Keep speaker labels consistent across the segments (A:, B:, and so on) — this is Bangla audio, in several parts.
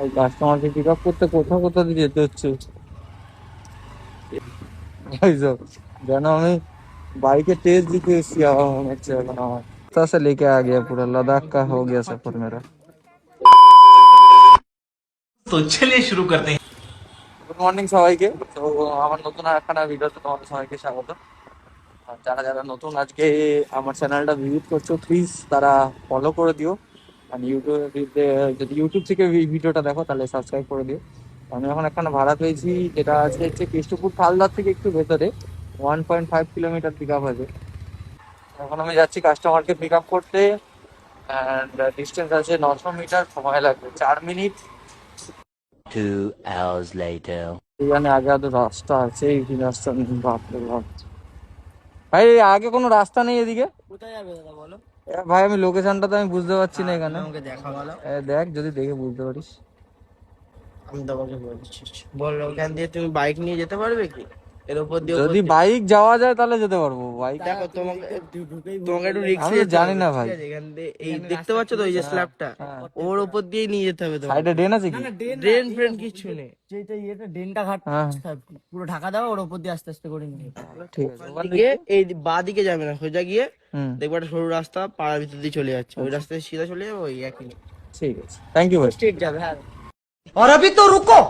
A: ওই কাস্টমারকে পিক আপ করতে কোথাও কোথাও দিয়ে যেতে হচ্ছে। এইসব যেন আমি বাইকে टेस्ट দিতে এসেছি আমার মনে হচ্ছে এখন আমার। रास्ता से लेके आ गया, पूरा लद्दाख का हो गया सफर मेरा।
B: तो चलिए शुरू करते हैं।
A: গুড মর্নিং সবাইকে। তো আমার নতুন আর একখানা ভিডিওতে তোমাদের সবাইকে স্বাগত। আর যারা যারা নতুন আজকে আমার চ্যানেলটা ভিজিট করছো, প্লিজ তারা ফলো করে দিও। আর ইউটিউবে যদি ইউটিউব থেকে ভিডিওটা দেখো তাহলে সাবস্ক্রাইব করে দিও। আমি এখন একখানা ভাড়া পেয়েছি, যেটা আছে হচ্ছে কেষ্টপুর থালদার থেকে একটু ভেতরে, 1.5 কিলোমিটার পিক আপ আছে। এখন আমি যাচ্ছি কাস্টমারকে পিক আপ করতে। অ্যান্ড ডিস্টেন্স আছে 900 মিটার, সময় লাগবে 4 মিনিট।
C: 2 hours later.
A: এখানে আগে আধ রাস্তা আছে, এই রাস্তা নেই, বাপরে বাপ। ভাই আগে কোনো রাস্তা নেই এদিকে?
D: কোথায় যাবে দাদা বলো?
A: ভাই আমি লোকেশনটা তো আমি বুঝতে পারছি না
D: তুমি
A: এখানে।
D: আমাকে দেখা বলো,
A: দেখ যদি দেখে বুঝতে পারিস।
D: আমি তোমাকে বলছি। বলো ওখান দিয়ে তুমি বাইক নিয়ে যেতে পারবে কি? এর উপর দিয়ে
A: যদি বাইক যাওয়া যায় তাহলে যেতে পারবো, বাইক
D: দেখো তোমাকে তোমাকে একটু রিস্ক
A: আমি তো জানি না ভাই।
D: এখান দিয়ে এই দেখতে পাচ্ছ তো, ওই যে স্ল্যাবটা,
A: হ্যাঁ।
D: ওর উপর দিয়ে নিয়ে যেতে হবে তোমাকে।
A: সাইডে ড্রেন আছে কি?
D: ড্রেন ফ্রেন কিছু নেই।
E: যেটা ইয়েটা ড্রেনটা ঘাট
A: হ্যাঁ
E: পুরো ঢাকা দাও, ওর উপর দিয়ে আস্তে আস্তে করে নিয়ে যেতে হবে।
A: ঠিক আছে, ওখান
D: দিকে
A: থেকে।
D: এই বাঁ দিকে যাবে না, সোজা গিয়ে
A: হুম,
D: দেখবে একটা সরু রাস্তা পাড়ার ভিতর দিয়ে চলে যাচ্ছে, ওই রাস্তায় সিধা চলে যাবে, ওই একই।
A: ঠিক আছে, থ্যাংক ইউ ভাই।
E: স্ট্রেট যাবে, হ্যাঁ।
B: और अभी तो रुको,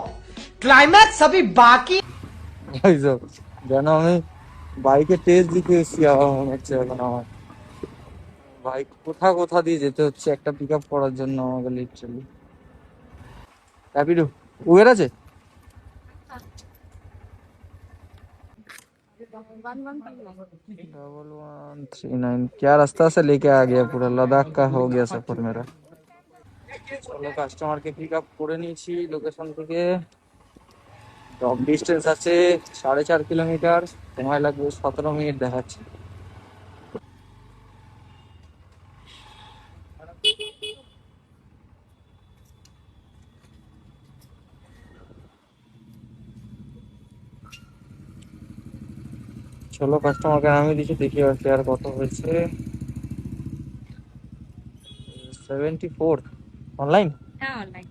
B: क्लाइमैक्स अभी बाकी।
A: এইসব যেন আমি বাইকে টেস্ট দিতে এসেছি আমার মনে হচ্ছে এখন আমার। বাইক কোথা কোথা দিয়ে যেতে হচ্ছে একটা পিক আপ করার জন্য আমাকে, লিটারালি। র‍্যাপিডো উবের আছে? डबल 139 क्या रास्ता से लेके आ गया, पूरा लद्दाख का हो गया सफर मेरा। চলো কাস্টমারকে পিক আপ করে নিয়েছি লোকেশন থেকে। ড্রপ ডিস্টেন্স আছে 4.5 কিলোমিটার, সময় লাগবে 17 মিনিট দেখাচ্ছে। চলো কাস্টমারকে নামিয়ে দিচ্ছি, দেখি আর ফেয়ার কত হয়েছে। 74 অনলাইন।
F: হ্যাঁ অনলাইন।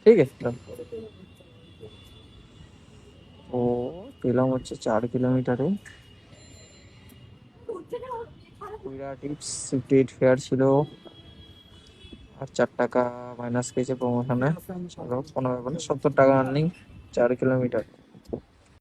A: ঠিক আছে done। ও পেলাম হচ্ছে 4 কিলোমিটারে। কুইরা টিপস 58 ফেয়ার ছিল, আর 4 টাকা মাইনাস খেয়েছে প্রমোশনে। চলো কোনো ব্যাপার না, 70 টাকা আর্নিং 4 কিলোমিটার।